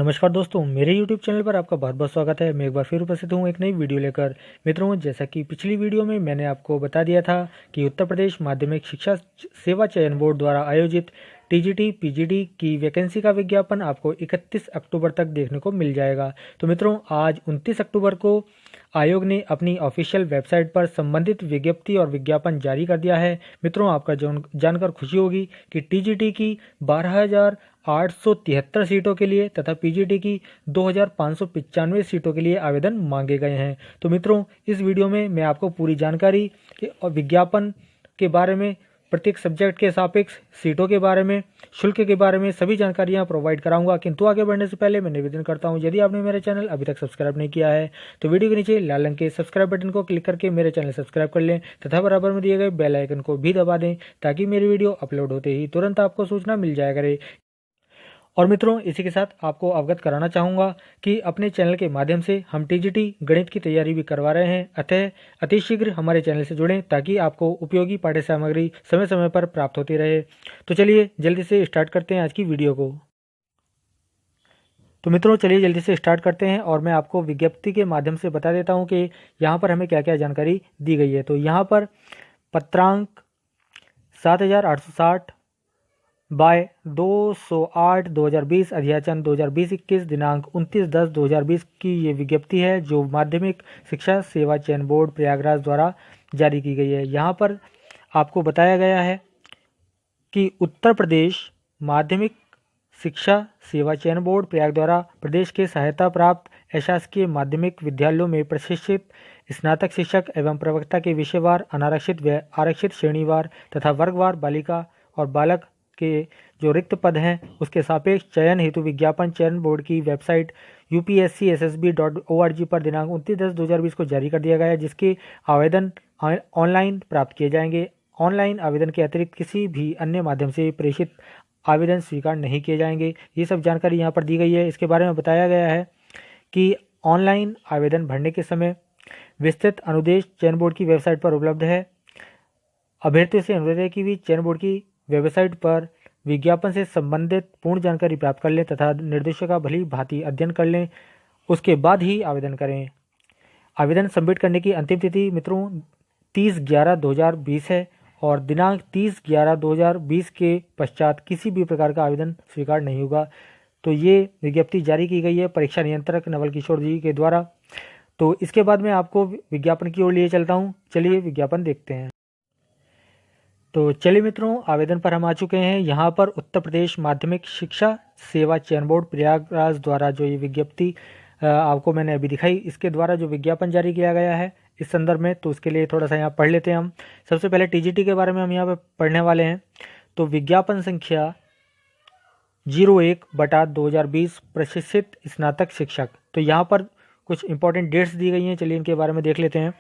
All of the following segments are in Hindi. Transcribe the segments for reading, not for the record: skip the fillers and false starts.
नमस्कार दोस्तों, मेरे YouTube चैनल पर आपका बहुत बहुत स्वागत है। मैं एक बार फिर उपस्थित हूँ एक नई वीडियो लेकर। मित्रों, जैसा कि पिछली वीडियो में मैंने आपको बता दिया था कि उत्तर प्रदेश माध्यमिक शिक्षा सेवा चयन बोर्ड द्वारा आयोजित टीजीटी पीजीटी की वैकेंसी का विज्ञापन आपको 31 अक्टूबर तक देखने को मिल जाएगा। तो मित्रों, आज 29 अक्टूबर को आयोग ने अपनी ऑफिशियल वेबसाइट पर संबंधित विज्ञप्ति और विज्ञापन जारी कर दिया है। मित्रों, आपका जानकर खुशी होगी कि टीजीटी की 12,873 सीटों के लिए तथा पीजीटी की 2,595 सीटों के लिए आवेदन मांगे गए हैं। तो मित्रों, इस वीडियो में मैं आपको पूरी जानकारी और विज्ञापन के बारे में, प्रत्येक सब्जेक्ट के सापेक्ष सीटों के बारे में, शुल्क के बारे में सभी जानकारियां प्रोवाइड कराऊंगा। किंतु आगे बढ़ने से पहले मैं निवेदन करता हूं, यदि आपने मेरे चैनल अभी तक सब्सक्राइब नहीं किया है तो वीडियो के नीचे लाल रंग के सब्सक्राइब बटन को क्लिक करके मेरे चैनल सब्सक्राइब कर लें तथा बराबर में दिए गए बेल आइकन को भी दबा दें ताकि मेरी वीडियो अपलोड होते ही तुरंत आपको सूचना मिल जाया करे। और मित्रों, इसी के साथ आपको अवगत कराना चाहूँगा कि अपने चैनल के माध्यम से हम टीजीटी गणित की तैयारी भी करवा रहे हैं। अतः अतिशीघ्र हमारे चैनल से जुड़ें ताकि आपको उपयोगी पाठ्य सामग्री समय समय पर प्राप्त होती रहे। तो चलिए जल्दी से स्टार्ट करते हैं आज की वीडियो को। तो मित्रों, चलिए जल्दी से स्टार्ट करते हैं और मैं आपको विज्ञप्ति के माध्यम से बता देता हूँ कि यहाँ पर हमें क्या क्या जानकारी दी गई है। तो यहाँ पर पत्रांक 7,860 बाय 208/2020 अध्याचन 2020-21 दिनांक 29/10/2020 की ये विज्ञप्ति है जो माध्यमिक शिक्षा सेवा चयन बोर्ड प्रयागराज द्वारा जारी की गई है। यहाँ पर आपको बताया गया है कि उत्तर प्रदेश माध्यमिक शिक्षा सेवा चयन बोर्ड प्रयाग द्वारा प्रदेश के सहायता प्राप्त अशासकीय माध्यमिक विद्यालयों में प्रशिक्षित स्नातक शिक्षक एवं प्रवक्ता के विषयवार, अनारक्षित व आरक्षित श्रेणीवार तथा वर्गवार बालिका और बालक के जो रिक्त पद हैं उसके सापेक्ष चयन हेतु विज्ञापन चयन बोर्ड की वेबसाइट upscssb.org पर दिनांक 29/10/2020 को जारी कर दिया गया है, जिसके आवेदन ऑनलाइन प्राप्त किए जाएंगे। ऑनलाइन आवेदन के अतिरिक्त किसी भी अन्य माध्यम से प्रेषित आवेदन स्वीकार नहीं किए जाएंगे। ये सब जानकारी यहाँ पर दी गई है। इसके बारे में बताया गया है कि ऑनलाइन आवेदन भरने के समय विस्तृत अनुदेश चयन बोर्ड की वेबसाइट पर उपलब्ध है। अभ्यर्थियों से अनुरोध है कि भी चयन बोर्ड की वेबसाइट पर विज्ञापन से संबंधित पूर्ण जानकारी प्राप्त कर लें तथा निर्देशों का भली भांति अध्ययन कर लें, उसके बाद ही आवेदन करें। आवेदन सबमिट करने की अंतिम तिथि मित्रों 30/11/2020 है और दिनांक 30/11/2020 के पश्चात किसी भी प्रकार का आवेदन स्वीकार नहीं होगा। तो ये विज्ञप्ति जारी की गई है परीक्षा नियंत्रक नवल किशोर जी के द्वारा। तो इसके बाद मैं आपको विज्ञापन की ओर लिए चलता हूँ। चलिए विज्ञापन देखते हैं। तो चलिए मित्रों, आवेदन पर हम आ चुके हैं। यहाँ पर उत्तर प्रदेश माध्यमिक शिक्षा सेवा चयन बोर्ड प्रयागराज द्वारा जो ये विज्ञप्ति आपको मैंने अभी दिखाई, इसके द्वारा जो विज्ञापन जारी किया गया है इस संदर्भ में, तो उसके लिए थोड़ा सा यहाँ पढ़ लेते हैं हम। सबसे पहले टीजीटी के बारे में हम यहाँ पर पढ़ने वाले हैं। तो विज्ञापन संख्या 01/2020 प्रशिक्षित स्नातक शिक्षक। तो यहाँ पर कुछ इंपॉर्टेंट डेट्स दी गई हैं, चलिए इनके बारे में देख लेते हैं।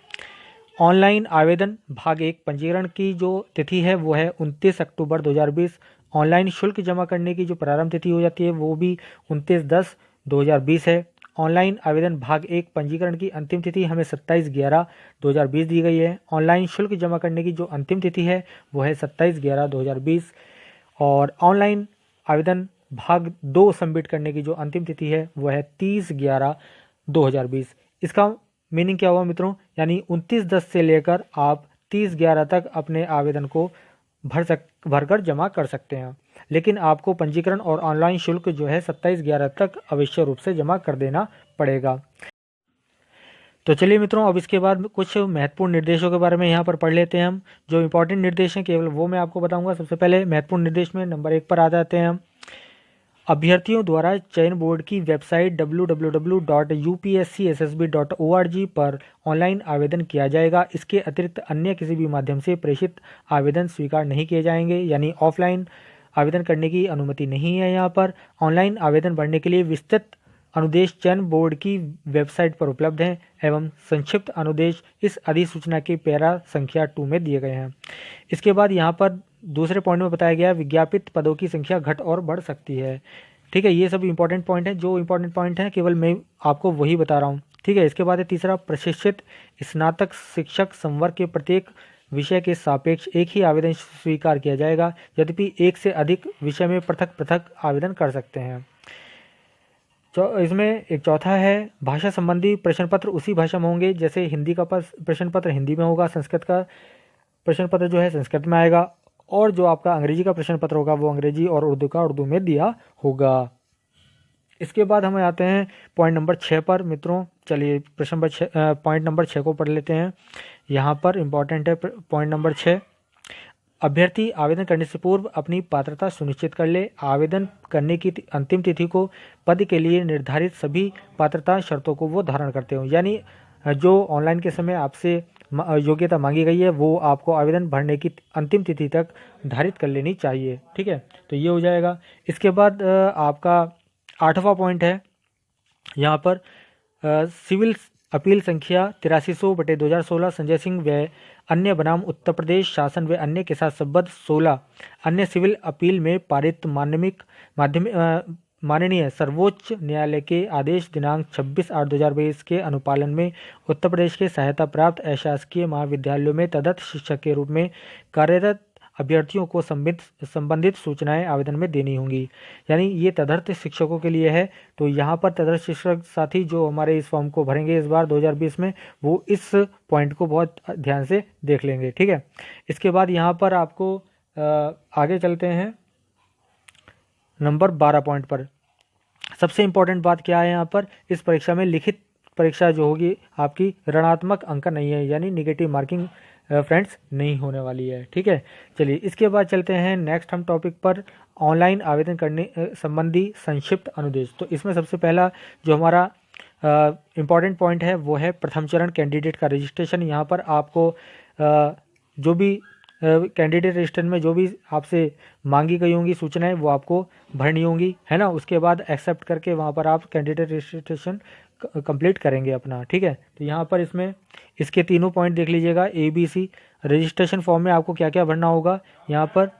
ऑनलाइन आवेदन भाग 1 पंजीकरण की जो तिथि है वो है 29 अक्टूबर 2020। ऑनलाइन शुल्क जमा करने की जो प्रारंभ तिथि हो जाती है वो भी 29/10/2020 है। ऑनलाइन आवेदन भाग 1 पंजीकरण की अंतिम तिथि हमें 27/11/2020 दी गई है। ऑनलाइन शुल्क जमा करने की जो अंतिम तिथि है वो है 27/11/2020 और ऑनलाइन आवेदन भाग 2 सबमिट करने की जो अंतिम तिथि है वो है 30/11/2020। इसका मीनिंग क्या हुआ मित्रों, यानी 29/10 से लेकर आप 30/11 तक अपने आवेदन को भरकर जमा कर सकते हैं, लेकिन आपको पंजीकरण और ऑनलाइन शुल्क जो है 27/11 तक अवश्य रूप से जमा कर देना पड़ेगा। तो चलिए मित्रों, अब इसके बाद कुछ महत्वपूर्ण निर्देशों के बारे में यहाँ पर पढ़ लेते हैं हम। जो इंपॉर्टेंट निर्देश हैं केवल वो मैं आपको बताऊंगा। सबसे पहले महत्वपूर्ण निर्देश में नंबर 1 पर आ जाते हैं हम। अभ्यर्थियों द्वारा चयन बोर्ड की वेबसाइट www.upscssb.org पर ऑनलाइन आवेदन किया जाएगा। इसके अतिरिक्त अन्य किसी भी माध्यम से प्रेषित आवेदन स्वीकार नहीं किए जाएंगे, यानी ऑफलाइन आवेदन करने की अनुमति नहीं है। यहाँ पर ऑनलाइन आवेदन भरने के लिए विस्तृत अनुदेश चयन बोर्ड की वेबसाइट पर उपलब्ध हैं एवं संक्षिप्त अनुदेश इस अधिसूचना के पैरा संख्या 2 में दिए गए हैं। इसके बाद यहाँ पर दूसरे पॉइंट में बताया गया विज्ञापित पदों की संख्या घट और बढ़ सकती है। ठीक है, ये सब इंपॉर्टेंट पॉइंट हैं। जो इंपॉर्टेंट पॉइंट हैं केवल मैं आपको वही बता रहा हूँ। ठीक है, इसके बाद है तीसरा, प्रशिक्षित स्नातक शिक्षक संवर्ग के प्रत्येक विषय के सापेक्ष एक ही आवेदन स्वीकार किया जाएगा, यद्यपि एक से अधिक विषय में पृथक पृथक आवेदन कर सकते हैं। इसमें एक चौथा है भाषा संबंधी प्रश्न पत्र उसी भाषा में होंगे, जैसे हिंदी का प्रश्न पत्र हिंदी में होगा, संस्कृत का प्रश्न पत्र जो है संस्कृत में आएगा, और जो आपका अंग्रेजी का प्रश्न पत्र होगा वो अंग्रेजी और उर्दू का उर्दू में दिया होगा। इसके बाद हम आते हैं पॉइंट नंबर 6 पर मित्रों। चलिए प्रश्न नंबर पॉइंट नंबर 6 को पढ़ लेते हैं। यहाँ पर इम्पॉर्टेंट है पॉइंट नंबर 6। अभ्यर्थी आवेदन करने से पूर्व अपनी पात्रता सुनिश्चित कर ले। आवेदन करने की अंतिम तिथि को पद के लिए निर्धारित सभी पात्रता शर्तों को वो धारण करते हो, यानी जो ऑनलाइन के समय आपसे योग्यता मांगी गई है वो आपको आवेदन भरने की अंतिम तिथि तक धारित कर लेनी चाहिए। ठीक है, तो ये हो जाएगा। इसके बाद आपका 8वां पॉइंट है यहाँ पर सिविल अपील संख्या 8300/2016 संजय सिंह व अन्य बनाम उत्तर प्रदेश शासन व अन्य के साथ संबद्ध 16 अन्य सिविल अपील में पारित माननीय सर्वोच्च न्यायालय के आदेश दिनांक 26/8/2022 के अनुपालन में उत्तर प्रदेश के सहायता प्राप्त अशासकीय महाविद्यालयों में तदर्थ शिक्षक के रूप में कार्यरत अभ्यर्थियों को संबंधित सूचनाएं आवेदन में देनी होंगी। यानी ये तदर्थ शिक्षकों के लिए है। तो यहाँ पर तदर्थ शिक्षक साथी जो हमारे इस फॉर्म को भरेंगे इस बार 2020 में, वो इस पॉइंट को बहुत ध्यान से देख लेंगे। ठीक है, इसके बाद यहाँ पर आपको आगे चलते हैं नंबर 12 पॉइंट पर। सबसे इम्पोर्टेंट बात क्या है यहाँ पर, इस परीक्षा में लिखित परीक्षा जो होगी आपकी ऋणात्मक अंक नहीं है, यानी निगेटिव मार्किंग फ्रेंड्स नहीं होने वाली है। ठीक है, चलिए इसके बाद चलते हैं नेक्स्ट हम टॉपिक पर, ऑनलाइन आवेदन करने संबंधी संक्षिप्त अनुदेश। तो इसमें सबसे पहला जो हमारा इम्पॉर्टेंट पॉइंट है वो है प्रथम चरण कैंडिडेट का रजिस्ट्रेशन। यहाँ पर आपको जो भी कैंडिडेट रजिस्टर में जो भी आपसे मांगी गई होंगी सूचनाएं वो आपको भरनी होंगी, है ना। उसके बाद एक्सेप्ट करके वहाँ पर आप कैंडिडेट रजिस्ट्रेशन कंप्लीट करेंगे अपना। ठीक है, तो यहाँ पर इसमें इसके तीनों पॉइंट देख लीजिएगा। ABC रजिस्ट्रेशन फॉर्म में आपको क्या क्या भरना होगा। यहाँ पर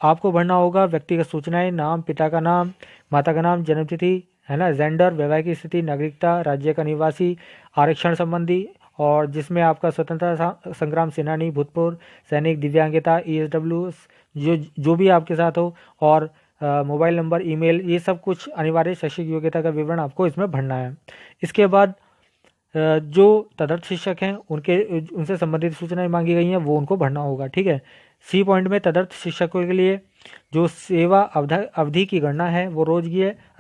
आपको भरना होगा व्यक्तिगत सूचनाएं, नाम, पिता का नाम, माता का नाम, जन्मतिथि, है ना, जेंडर, वैवाहिक स्थिति, नागरिकता, राज्य का निवासी, आरक्षण संबंधी, और जिसमें आपका स्वतंत्रता संग्राम सेनानी, भूतपूर्व सैनिक, दिव्यांगता, ESW जो भी आपके साथ हो, और मोबाइल नंबर, ईमेल, ये सब कुछ अनिवार्य शैक्षिक योग्यता का विवरण आपको इसमें भरना है। इसके बाद जो तदर्थ शिक्षक हैं उनसे संबंधित सूचनाएं मांगी गई हैं वो उनको भरना होगा। ठीक है, C पॉइंट में तदर्थ शिक्षकों के लिए जो सेवा अवधि की गणना है वो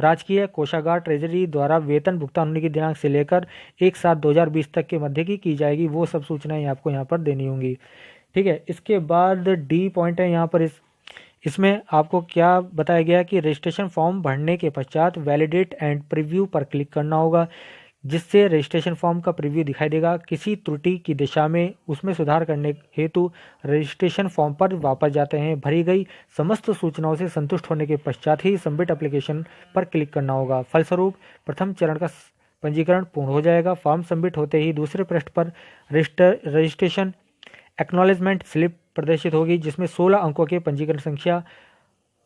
राजकीय कोषागार ट्रेजरी द्वारा वेतन भुगतान होने की दिनांक से लेकर 1/7/2020 तक के मध्य की जाएगी। वो सब सूचनाएं आपको यहाँ पर देनी होंगी। ठीक है, इसके बाद D पॉइंट है यहाँ पर, इसमें आपको क्या बताया गया कि रजिस्ट्रेशन फॉर्म भरने के पश्चात वैलिडेट एंड प्रीव्यू पर क्लिक करना होगा, जिससे रजिस्ट्रेशन फॉर्म का प्रीव्यू दिखाई देगा। किसी त्रुटि की दिशा में उसमें सुधार करने हेतु रजिस्ट्रेशन फॉर्म पर वापस जाते हैं। भरी गई समस्त सूचनाओं से संतुष्ट होने के पश्चात ही सबमिट एप्लीकेशन पर क्लिक करना होगा। फलस्वरूप प्रथम चरण का पंजीकरण पूर्ण हो जाएगा। फॉर्म सबमिट होते ही दूसरे पृष्ठ पर रजिस्ट्रेशन एक्नॉलेजमेंट स्लिप प्रदर्शित होगी, जिसमें 16 अंकों की पंजीकरण संख्या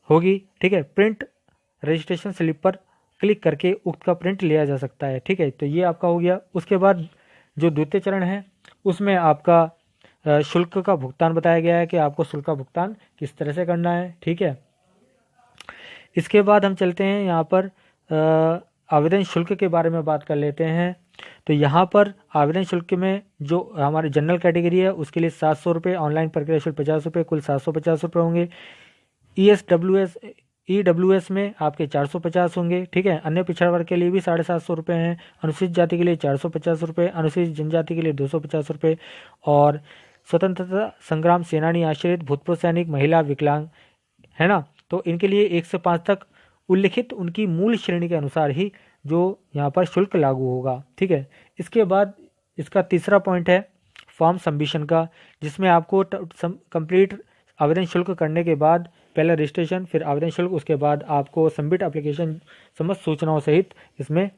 होगी। ठीक है, प्रिंट रजिस्ट्रेशन स्लिप पर क्लिक करके उक्त का प्रिंट लिया जा सकता है। ठीक है, तो ये आपका हो गया। उसके बाद जो द्वितीय चरण है उसमें आपका शुल्क का भुगतान बताया गया है कि आपको शुल्क का भुगतान किस तरह से करना है। ठीक है, इसके बाद हम चलते हैं यहाँ पर आवेदन शुल्क के बारे में बात कर लेते हैं। तो यहाँ पर आवेदन शुल्क में जो हमारे जनरल कैटेगरी है उसके लिए 700 रुपये, ऑनलाइन प्रक्रिया शुल्क 50 रुपये, कुल 750 रुपये होंगे। EWS में आपके 450 होंगे। ठीक है, अन्य पिछड़ा वर्ग के लिए भी 750 रुपये हैं। अनुसूचित जाति के लिए 450 रुपये, अनुसूचित जनजाति के लिए 250 रुपये, और स्वतंत्रता संग्राम सेनानी, आश्रित, भूतपूर्व सैनिक, महिला, विकलांग, है ना, तो इनके लिए 1 से 5 तक उल्लिखित उनकी मूल श्रेणी के अनुसार ही जो यहाँ पर शुल्क लागू होगा। ठीक है, इसके बाद इसका तीसरा पॉइंट है फॉर्म सबमिशन का, जिसमें आपको कंप्लीट आवेदन शुल्क करने के बाद पहले रजिस्ट्रेशन, फिर आवेदन शुल्क, उसके बाद आपको सबमिट एप्लीकेशन समस्त सूचनाओं सहित इसमें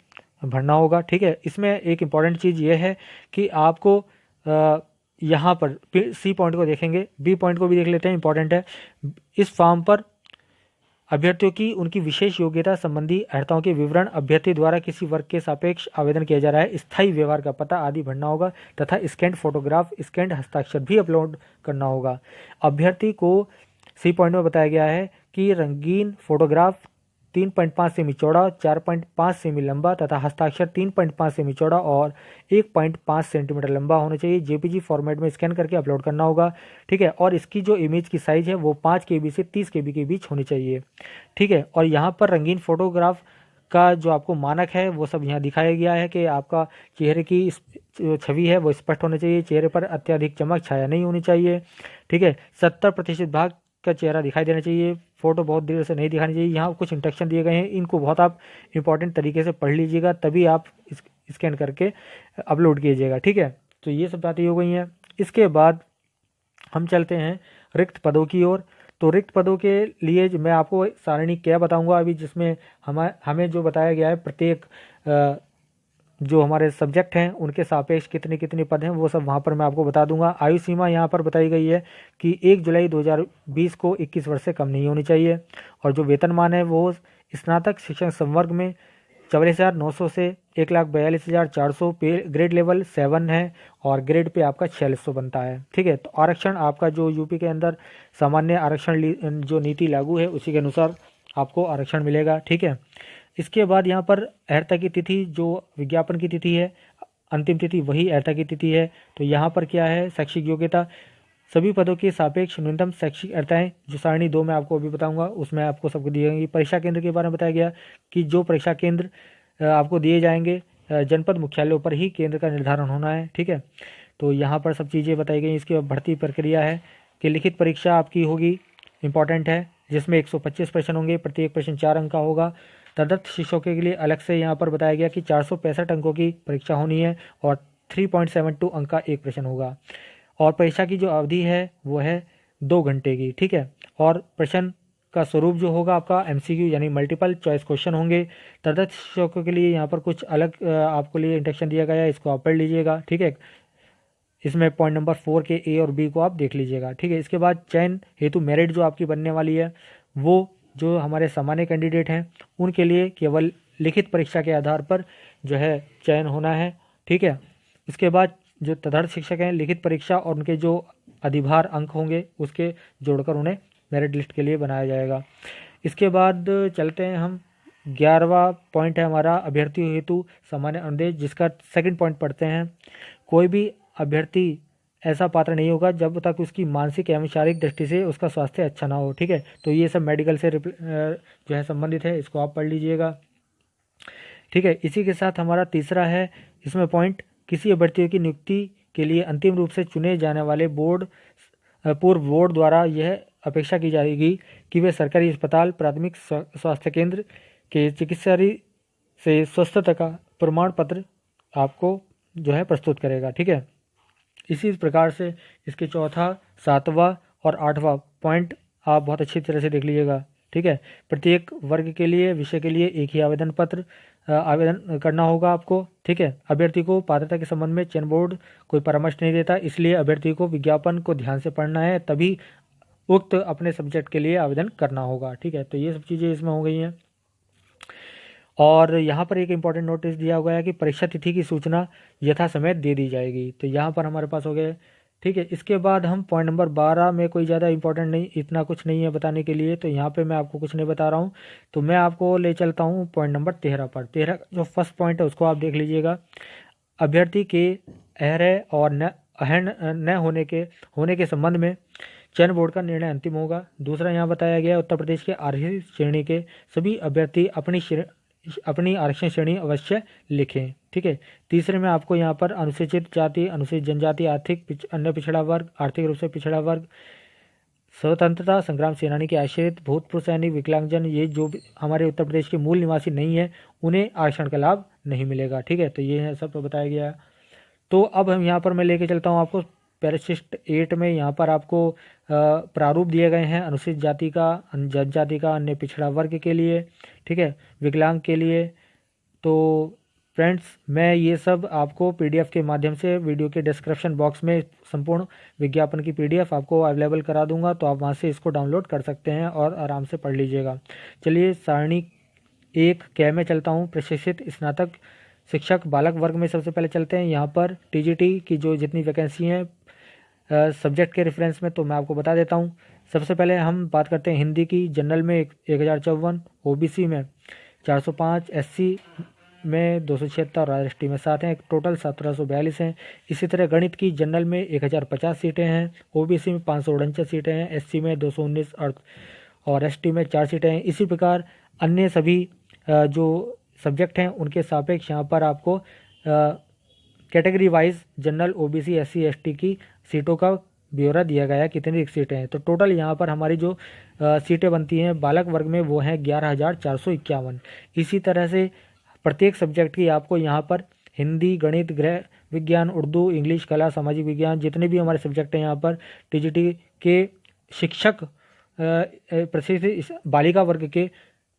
भरना होगा। ठीक है, इसमें एक इम्पॉर्टेंट चीज़ ये है कि आपको यहाँ पर C पॉइंट को देखेंगे, B पॉइंट को भी देख लेते हैं, इंपॉर्टेंट है। इस फॉर्म पर अभ्यर्थियों की उनकी विशेष योग्यता संबंधी अर्हताओं के विवरण, अभ्यर्थी द्वारा किसी वर्ग के सापेक्ष आवेदन किया जा रहा है, स्थायी व्यवहार का पता आदि भरना होगा, तथा स्कैंड फोटोग्राफ, स्कैंड हस्ताक्षर भी अपलोड करना होगा। अभ्यर्थी को C पॉइंट में बताया गया है कि रंगीन फोटोग्राफ 3.5 सेमी चौड़ा, 4.5 सेमी लंबा तथा हस्ताक्षर 3.5 सेमी चौड़ा और 1.5 सेंटीमीटर लंबा होना चाहिए। जेपीजी फॉर्मेट में स्कैन करके अपलोड करना होगा, ठीक है। और इसकी जो इमेज की साइज़ है वो 5 KB से 30 KB के बीच होनी चाहिए, ठीक है। और यहाँ पर रंगीन फोटोग्राफ का जो आपको मानक है वो सब यहाँ दिखाया गया है कि आपका चेहरे की जो छवि है वो स्पष्ट होनी चाहिए, चेहरे पर अत्यधिक चमक छाया नहीं होनी चाहिए, ठीक है। 70% भाग का चेहरा दिखाई देना चाहिए, फोटो बहुत देर से नहीं दिखानी चाहिए। यहाँ कुछ इंस्ट्रक्शन दिए गए हैं, इनको बहुत आप इंपॉर्टेंट तरीके से पढ़ लीजिएगा, तभी आप स्कैन करके अपलोड कीजिएगा, ठीक है। तो ये सब बातें हो गई हैं। इसके बाद हम चलते हैं रिक्त पदों की ओर। तो रिक्त पदों के लिए मैं आपको सारणी क्या बताऊंगा अभी, जिसमें हमें जो बताया गया है प्रत्येक जो हमारे सब्जेक्ट हैं उनके सापेक्ष कितने कितने पद हैं वो सब वहाँ पर मैं आपको बता दूंगा। आयु सीमा यहाँ पर बताई गई है कि 1 जुलाई 2020 को 21 वर्ष से कम नहीं होनी चाहिए। और जो वेतनमान है वो स्नातक शिक्षण संवर्ग में 44,900 से 1,42,400 पे ग्रेड लेवल 7 है और ग्रेड पे आपका 4600 बनता है, ठीक है। तो आरक्षण आपका जो यूपी के अंदर सामान्य आरक्षण जो नीति लागू है उसी के अनुसार आपको आरक्षण मिलेगा, ठीक है। इसके बाद यहाँ पर अर्हता की तिथि, जो विज्ञापन की तिथि है अंतिम तिथि वही अर्हता की तिथि है। तो यहाँ पर क्या है, शैक्षिक योग्यता सभी पदों के सापेक्ष न्यूनतम शैक्षिक अर्हताएं जो सारणी 2 में आपको अभी बताऊंगा उसमें आपको सबको दी जाएंगी। परीक्षा केंद्र के बारे में बताया गया कि जो परीक्षा केंद्र आपको दिए जाएंगे जनपद मुख्यालयों पर ही केंद्र का निर्धारण होना है, ठीक है। तो यहाँ पर सब चीज़ें बताई गई। इसकी भर्ती प्रक्रिया है कि लिखित परीक्षा आपकी होगी, इंपॉर्टेंट है, जिसमें 125 प्रश्न होंगे, प्रत्येक प्रश्न 4 अंक का होगा। तदर्थ शिक्षकों के लिए अलग से यहाँ पर बताया गया कि 465 अंकों की परीक्षा होनी है और 3.72 अंक का एक प्रश्न होगा। और परीक्षा की जो अवधि है वो है 2 घंटे की, ठीक है। और प्रश्न का स्वरूप जो होगा आपका MCQ यानी मल्टीपल चॉइस क्वेश्चन होंगे। तदर्थ शिक्षकों के लिए यहाँ पर कुछ अलग आपको लिए इंस्ट्रक्शन दिया गया है, इसको आप पढ़ लीजिएगा, ठीक है। इसमें पॉइंट नंबर 4 के A और B को आप देख लीजिएगा, ठीक है। इसके बाद चयन हेतु मेरिट जो आपकी बनने वाली है वो जो हमारे सामान्य कैंडिडेट हैं उनके लिए केवल लिखित परीक्षा के आधार पर जो है चयन होना है, ठीक है। इसके बाद जो तदर्थ शिक्षक हैं लिखित परीक्षा और उनके जो अधिभार अंक होंगे उसके जोड़कर उन्हें मेरिट लिस्ट के लिए बनाया जाएगा। इसके बाद चलते हैं हम 11वां पॉइंट है हमारा अभ्यर्थियों हेतु सामान्य अनुदेश, जिसका सेकंड पॉइंट पढ़ते हैं। कोई भी अभ्यर्थी ऐसा पात्र नहीं होगा जब तक उसकी मानसिक एवं शारीरिक दृष्टि से उसका स्वास्थ्य अच्छा ना हो, ठीक है। तो ये सब मेडिकल से जो है संबंधित है, इसको आप पढ़ लीजिएगा, ठीक है। इसी के साथ हमारा तीसरा है इसमें पॉइंट, किसी अभ्यर्थियों की नियुक्ति के लिए अंतिम रूप से चुने जाने वाले पूर्व बोर्ड द्वारा यह अपेक्षा की जाएगी कि वे सरकारी अस्पताल, प्राथमिक स्वास्थ्य केंद्र के चिकित्सालय से स्वस्थता का प्रमाण पत्र आपको जो है प्रस्तुत करेगा, ठीक है। इसी प्रकार से इसके चौथा, 7वां और 8वां पॉइंट आप बहुत अच्छी तरह से देख लीजिएगा, ठीक है। प्रत्येक वर्ग के लिए, विषय के लिए एक ही आवेदन पत्र आवेदन करना होगा आपको, ठीक है। अभ्यर्थी को पात्रता के संबंध में चयन बोर्ड कोई परामर्श नहीं देता, इसलिए अभ्यर्थी को विज्ञापन को ध्यान से पढ़ना है, तभी उक्त अपने सब्जेक्ट के लिए आवेदन करना होगा, ठीक है। तो ये सब चीज़ें इसमें हो गई हैं। और यहाँ पर एक इम्पॉर्टेंट नोटिस दिया हुआ है कि परीक्षा तिथि की सूचना यथा समय दे दी जाएगी। तो यहाँ पर हमारे पास हो गए, ठीक है। इसके बाद हम पॉइंट नंबर 12 में कोई ज़्यादा इंपॉर्टेंट नहीं, इतना कुछ नहीं है बताने के लिए, तो यहाँ पे मैं आपको कुछ नहीं बता रहा हूँ। तो मैं आपको ले चलता हूँ पॉइंट नंबर 13 पर। 13 जो फर्स्ट पॉइंट है उसको आप देख लीजिएगा। अभ्यर्थी के अहर्य और न होने के संबंध में चयन बोर्ड का निर्णय अंतिम होगा। दूसरा यहाँ बताया गया उत्तर प्रदेश के आरक्षित श्रेणी के सभी अभ्यर्थी अपनी आरक्षण श्रेणी अवश्य लिखें, ठीक है। तीसरे में आपको यहाँ पर अनुसूचित जाति, अनुसूचित जनजाति, अन्य पिछड़ा वर्ग, आर्थिक रूप से पिछड़ा वर्ग, स्वतंत्रता संग्राम सेनानी के आश्रित, भूतपूर्व सैनिक, विकलांगजन, ये जो भी हमारे उत्तर प्रदेश के मूल निवासी नहीं है उन्हें आरक्षण का लाभ नहीं मिलेगा, ठीक है। तो ये है सब बताया गया है। तो अब हम यहाँ पर मैं लेके चलता हूँ आपको पैराशिस्ट 8 में। यहाँ पर आपको प्रारूप दिए गए हैं अनुसूचित जाति का, जनजाति का, अन्य पिछड़ा वर्ग के लिए, ठीक है, विकलांग के लिए। तो फ्रेंड्स मैं ये सब आपको PDF के माध्यम से वीडियो के डिस्क्रिप्शन बॉक्स में संपूर्ण विज्ञापन की PDF आपको अवेलेबल करा दूंगा, तो आप वहाँ से इसको डाउनलोड कर सकते हैं और आराम से पढ़ लीजिएगा। चलिए सारणी 1 कै में चलता हूँ। प्रशिक्षित स्नातक शिक्षक बालक वर्ग में सबसे पहले चलते हैं। यहाँ पर TGT की जो जितनी वैकेंसी हैं सब्जेक्ट के रेफरेंस में, तो मैं आपको बता देता हूँ। सबसे पहले हम बात करते हैं हिंदी की। जनरल में 1054, ओबीसी में 405, एससी में 276 और RST में 7 हैं। टोटल 1742 हैं। इसी तरह गणित की जनरल में 1050 सीटें हैं, ओबीसी में 549 सीटें हैं, एससी में 219 और एसटी में 4 सीटें हैं। इसी प्रकार अन्य सभी जो सब्जेक्ट हैं उनके सापेक्ष यहाँ पर आपको category wise general, OBC, SC, ST की सीटों का ब्यौरा दिया गया है, कितनी रिक्त सीटें हैं। तो टोटल यहाँ पर हमारी जो सीटें बनती हैं बालक वर्ग में वो हैं 11,451। इसी तरह से प्रत्येक सब्जेक्ट की आपको यहाँ पर हिंदी, गणित, गृह विज्ञान, उर्दू, इंग्लिश, कला, सामाजिक विज्ञान, जितने भी हमारे सब्जेक्ट हैं यहाँ पर टीजीटी के शिक्षक प्रशिक्षित बालिका वर्ग के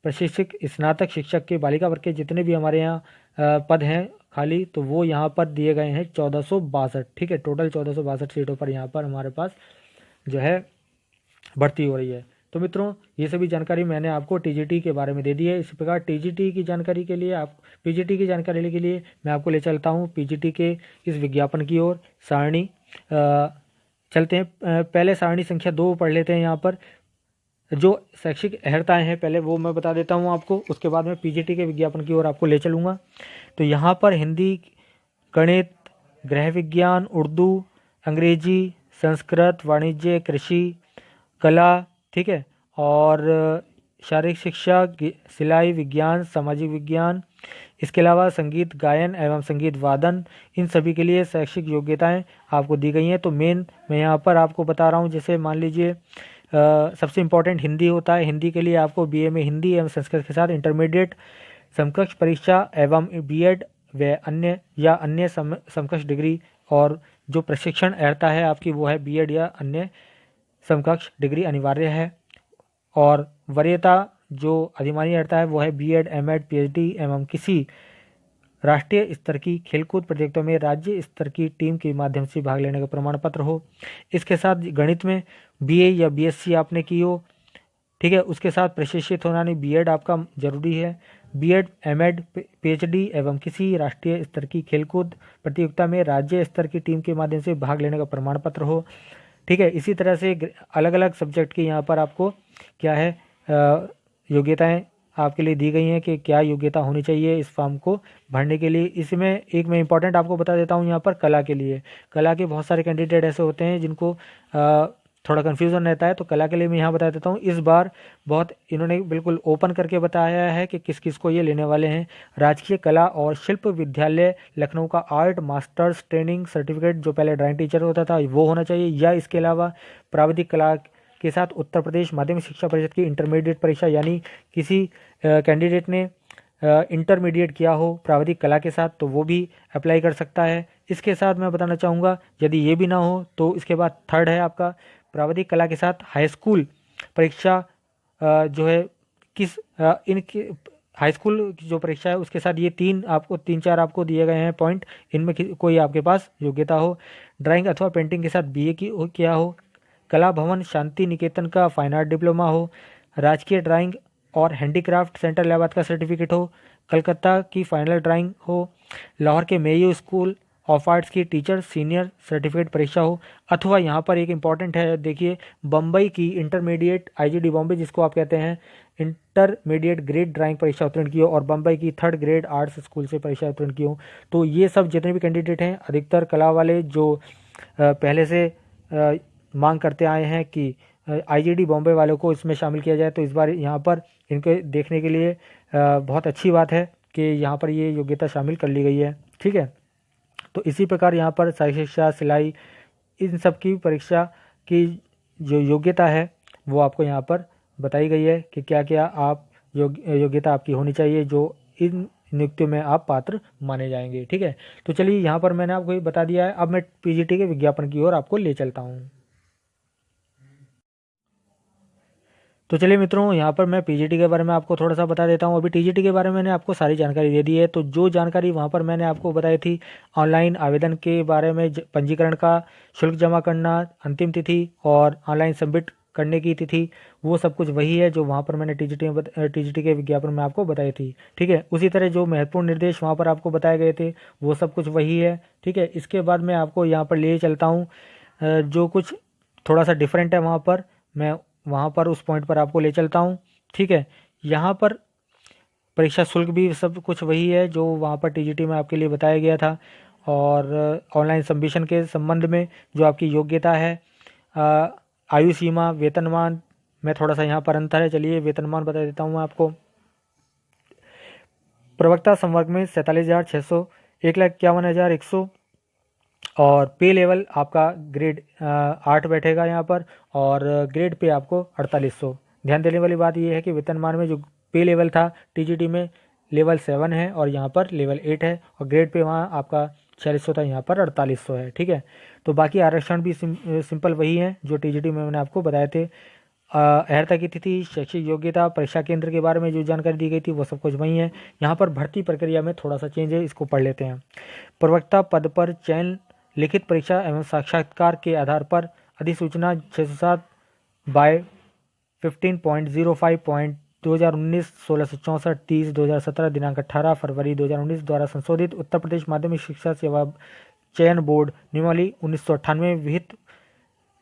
प्रशिक्षक, स्नातक शिक्षक के बालिका वर्ग के जितने भी हमारे यहाँ पद हैं खाली, तो वो यहाँ पर दिए गए हैं 1462। ठीक है, टोटल 1462 सीटों पर यहाँ पर हमारे पास जो है भर्ती हो रही है। तो मित्रों, ये सभी जानकारी मैंने आपको टीजीटी के बारे में दे दी है। इस प्रकार टीजीटी की जानकारी के लिए पीजीटी की जानकारी के लिए मैं आपको ले चलता हूँ पीजीटी के इस विज्ञापन की ओर। सारणी चलते हैं। पहले सारणी संख्या 2 पढ़ लेते हैं। यहाँ पर जो शैक्षिक अर्हताएं हैं पहले वो मैं बता देता हूँ आपको, उसके बाद मैं पीजीटी के विज्ञापन की ओर आपको ले चलूँगा। तो यहाँ पर हिंदी, गणित, गृह विज्ञान, उर्दू, अंग्रेजी, संस्कृत, वाणिज्य, कृषि, कला, ठीक है, और शारीरिक शिक्षा, सिलाई, विज्ञान, सामाजिक विज्ञान, इसके अलावा संगीत गायन एवं संगीत वादन, इन सभी के लिए शैक्षिक योग्यताएं आपको दी गई हैं। तो मेन मैं यहाँ पर आपको बता रहा हूँ, जैसे मान लीजिए सबसे इम्पोर्टेंट हिंदी होता है। हिंदी के लिए आपको बीए में हिंदी एवं संस्कृत के साथ इंटरमीडिएट समकक्ष परीक्षा एवं बीएड व अन्य समकक्ष डिग्री, और जो प्रशिक्षण अर्हता है आपकी वो है बीएड या अन्य समकक्ष डिग्री अनिवार्य है। और वरीयता जो अधिमानी अर्हता है वो है बीएड, एमएड, पीएचडी एवं किसी राष्ट्रीय स्तर की खेलकूद प्रतियोगिता में राज्य स्तर की टीम के माध्यम से भाग लेने का प्रमाण पत्र हो। इसके साथ गणित में बीए या बीएससी आपने की हो, ठीक है, उसके साथ प्रशिक्षित होना नहीं, बीएड आपका जरूरी है। बीएड, एमएड, पीएचडी एवं किसी राष्ट्रीय स्तर की खेलकूद प्रतियोगिता में राज्य स्तर की टीम के माध्यम से भाग लेने का प्रमाण पत्र हो। ठीक है, इसी तरह से अलग अलग सब्जेक्ट की यहाँ पर आपको क्या है योग्यताएं आपके लिए दी गई हैं कि क्या योग्यता होनी चाहिए इस फॉर्म को भरने के लिए। इसमें एक मैं इंपॉर्टेंट आपको बता देता हूँ यहाँ पर कला के लिए। कला के बहुत सारे कैंडिडेट ऐसे होते हैं जिनको थोड़ा कन्फ्यूज़न रहता है, तो कला के लिए मैं यहाँ बता देता हूँ। इस बार बहुत इन्होंने बिल्कुल ओपन करके बताया है कि किस किस को ये लेने वाले हैं। राजकीय कला और शिल्प विद्यालय लखनऊ का आर्ट मास्टर्स ट्रेनिंग सर्टिफिकेट, जो पहले ड्राइंग टीचर होता था वो होना चाहिए, या इसके अलावा प्राविधिक कला के साथ उत्तर प्रदेश माध्यमिक शिक्षा परिषद की इंटरमीडिएट परीक्षा, यानी किसी कैंडिडेट ने इंटरमीडिएट किया हो प्राविधिक कला के साथ तो वो भी अप्लाई कर सकता है। इसके साथ मैं बताना चाहूँगा यदि ये भी ना हो तो इसके बाद थर्ड है आपका प्राविधिक कला के साथ हाई स्कूल परीक्षा, जो है किस इनकी हाई स्कूल की जो परीक्षा है उसके साथ ये तीन चार आपको दिए गए हैं पॉइंट, इनमें कोई आपके पास योग्यता हो। ड्राइंग अथवा पेंटिंग के साथ बीए की किया हो, कला भवन शांति निकेतन का फाइन आर्ट डिप्लोमा हो, राजकीय ड्राइंग और हैंडीक्राफ्ट सेंटर इलाहाबाद का सर्टिफिकेट हो, कलकत्ता की फाइनल ड्राइंग हो, लाहौर के मेयो स्कूल ऑफ आर्ट्स की टीचर सीनियर सर्टिफिकेट परीक्षा हो, अथवा यहाँ पर एक इम्पॉर्टेंट है देखिए, बम्बई की इंटरमीडिएट आईजीडी बॉम्बे जिसको आप कहते हैं इंटरमीडिएट ग्रेड ड्राइंग परीक्षा उत्तीर्ण की हो और बम्बई की थर्ड ग्रेड आर्ट्स स्कूल से परीक्षा उत्तीर्ण की हो। तो ये सब जितने भी कैंडिडेट हैं अधिकतर कला वाले जो पहले से मांग करते आए हैं कि आईजीडी बॉम्बे वालों को इसमें शामिल किया जाए, तो इस बार यहाँ पर इनके देखने के लिए बहुत अच्छी बात है कि यहाँ पर ये योग्यता शामिल कर ली गई है। ठीक है, तो इसी प्रकार यहाँ पर शारीरिक शिक्षा, सिलाई, इन सब की परीक्षा की जो योग्यता है वो आपको यहाँ पर बताई गई है कि क्या क्या आप योग्यता आपकी होनी चाहिए जो इन नियुक्तियों में आप पात्र माने जाएंगे। ठीक है, तो चलिए यहाँ पर मैंने आपको ये बता दिया है। अब मैं पीजीटी के विज्ञापन की ओर आपको ले चलता हूँ। तो चलिए मित्रों, यहाँ पर मैं पीजीटी के बारे में आपको थोड़ा सा बता देता हूँ। अभी टीजीटी के बारे में मैंने आपको सारी जानकारी दे दी है। तो जो जानकारी वहाँ पर मैंने आपको बताई थी ऑनलाइन आवेदन के बारे में, पंजीकरण का शुल्क जमा करना, अंतिम तिथि और ऑनलाइन सबमिट करने की तिथि, वो सब कुछ वही है जो वहाँ पर मैंने टीजीटी के विज्ञापन में आपको बताई थी। ठीक है, उसी तरह जो महत्वपूर्ण निर्देश वहाँ पर आपको बताए गए थे वो सब कुछ वही है। ठीक है, इसके बाद मैं आपको यहाँ पर ले चलता हूँ जो कुछ थोड़ा सा डिफरेंट है वहाँ पर, मैं वहाँ पर उस पॉइंट पर आपको ले चलता हूँ। ठीक है, यहाँ पर परीक्षा शुल्क भी सब कुछ वही है जो वहाँ पर टीजीटी में आपके लिए बताया गया था। और ऑनलाइन सबमिशन के संबंध में जो आपकी योग्यता है, आयु सीमा, वेतनमान में थोड़ा सा यहाँ पर अंतर है। चलिए वेतनमान बता देता हूँ मैं आपको। प्रवक्ता संवर्ग में 47,600, 1,51,100 और पे लेवल आपका ग्रेड 8 बैठेगा यहाँ पर, और ग्रेड पे आपको 4800। ध्यान देने वाली बात यह है कि वेतनमान में जो पे लेवल था टीजीटी में लेवल 7 है और यहाँ पर लेवल 8 है, और ग्रेड पे वहाँ आपका 4600 था, यहाँ पर 4800 है। ठीक है, तो बाकी आरक्षण भी सिंपल वही है जो टीजीटी में मैंने आपको बताए थे। अर्हता की तिथि, शैक्षिक योग्यता, परीक्षा केंद्र के बारे में जो जानकारी दी गई थी वो सब कुछ वही है। यहाँ पर भर्ती प्रक्रिया में थोड़ा सा चेंज है, इसको पढ़ लेते हैं। प्रवक्ता पद पर चयन लिखित परीक्षा एवं साक्षात्कार के आधार पर अधिसूचना 607/15.05.2019 1664-30/2017 दिनांक 18 फरवरी 2019 द्वारा संशोधित उत्तर प्रदेश माध्यमिक शिक्षा सेवा चयन बोर्ड नियमावली 1998 विहित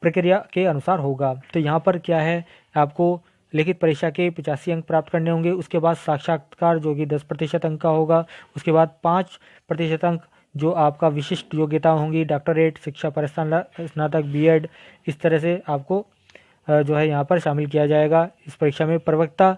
प्रक्रिया के अनुसार होगा। तो यहाँ पर क्या है, आपको लिखित परीक्षा के 85 अंक प्राप्त करने होंगे, उसके बाद साक्षात्कार जो कि 10% अंक का होगा, उसके बाद 5% अंक जो आपका विशिष्ट योग्यता होंगी, डॉक्टरेट, शिक्षा पर स्नातक, बीएड, इस तरह से आपको जो है यहाँ पर शामिल किया जाएगा इस परीक्षा में। प्रवक्ता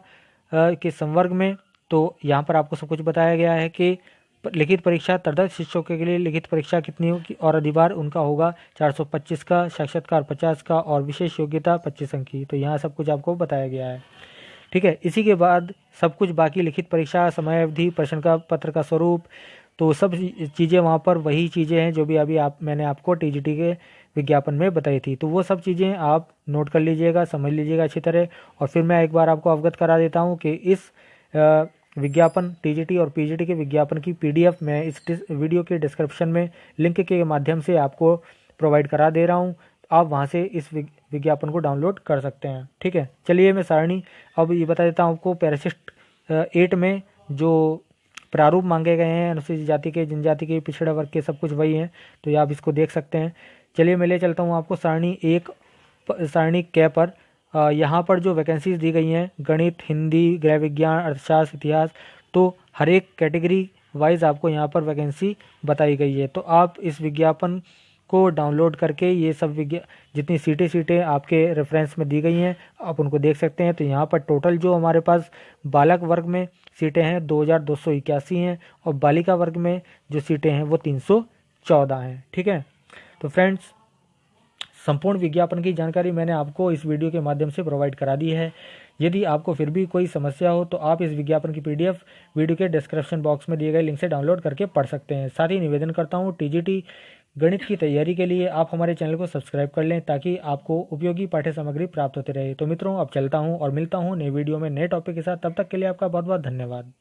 के संवर्ग में तो यहाँ पर आपको सब कुछ बताया गया है कि लिखित परीक्षा तटस्थ शिक्षकों के लिए लिखित परीक्षा कितनी होगी और अधिभार उनका होगा 425 का, साक्षात्कार 50 का और विशेष योग्यता 25 अंक की। तो यहाँ सब कुछ आपको बताया गया है। ठीक है, इसी के बाद सब कुछ बाकी लिखित परीक्षा, समय अवधि, प्रश्न का पत्र का स्वरूप, तो सब चीज़ें वहाँ पर वही चीज़ें हैं जो भी अभी मैंने आपको टीजीटी के विज्ञापन में बताई थी। तो वो सब चीज़ें आप नोट कर लीजिएगा, समझ लीजिएगा अच्छी तरह। और फिर मैं एक बार आपको अवगत करा देता हूँ कि इस विज्ञापन टीजीटी और पीजीटी के विज्ञापन की पीडीएफ मैं इस वीडियो के डिस्क्रिप्शन में लिंक के माध्यम से आपको प्रोवाइड करा दे रहा हूँ। आप वहाँ से इस विज्ञापन को डाउनलोड कर सकते हैं। ठीक है, चलिए मैं सारणी अब ये बता देता हूँ आपको। पैराशिस्ट 8 में जो प्रारूप मांगे गए हैं अनुसूचित जाति के, जनजाति के, पिछड़ा वर्ग के, सब कुछ वही हैं, तो आप इसको देख सकते हैं। चलिए मैं ले चलता हूँ आपको सारणी 1, सारणी क पर। यहाँ पर जो वैकेंसीज दी गई हैं, गणित, हिंदी, गृह विज्ञान, अर्थशास्त्र, इतिहास, तो हर एक कैटेगरी वाइज आपको यहाँ पर वैकेंसी बताई गई है। तो आप इस विज्ञापन को डाउनलोड करके ये सब जितनी सीटें आपके रेफरेंस में दी गई हैं आप उनको देख सकते हैं। तो यहाँ पर टोटल जो हमारे पास बालक वर्ग में सीटें हैं 2281 हैं, और बालिका वर्ग में जो सीटें हैं वो 314 हैं। ठीक है, तो फ्रेंड्स संपूर्ण विज्ञापन की जानकारी मैंने आपको इस वीडियो के माध्यम से प्रोवाइड करा दी है। यदि आपको फिर भी कोई समस्या हो तो आप इस विज्ञापन की पीडीएफ वीडियो के डिस्क्रिप्शन बॉक्स में दिए गए लिंक से डाउनलोड करके पढ़ सकते हैं। साथ ही निवेदन करता हूँ, टीजीटी गणित की तैयारी के लिए आप हमारे चैनल को सब्सक्राइब कर लें ताकि आपको उपयोगी पाठ्य सामग्री प्राप्त होती रहे। तो मित्रों अब चलता हूँ और मिलता हूँ नए वीडियो में नए टॉपिक के साथ। तब तक के लिए आपका बहुत बहुत धन्यवाद।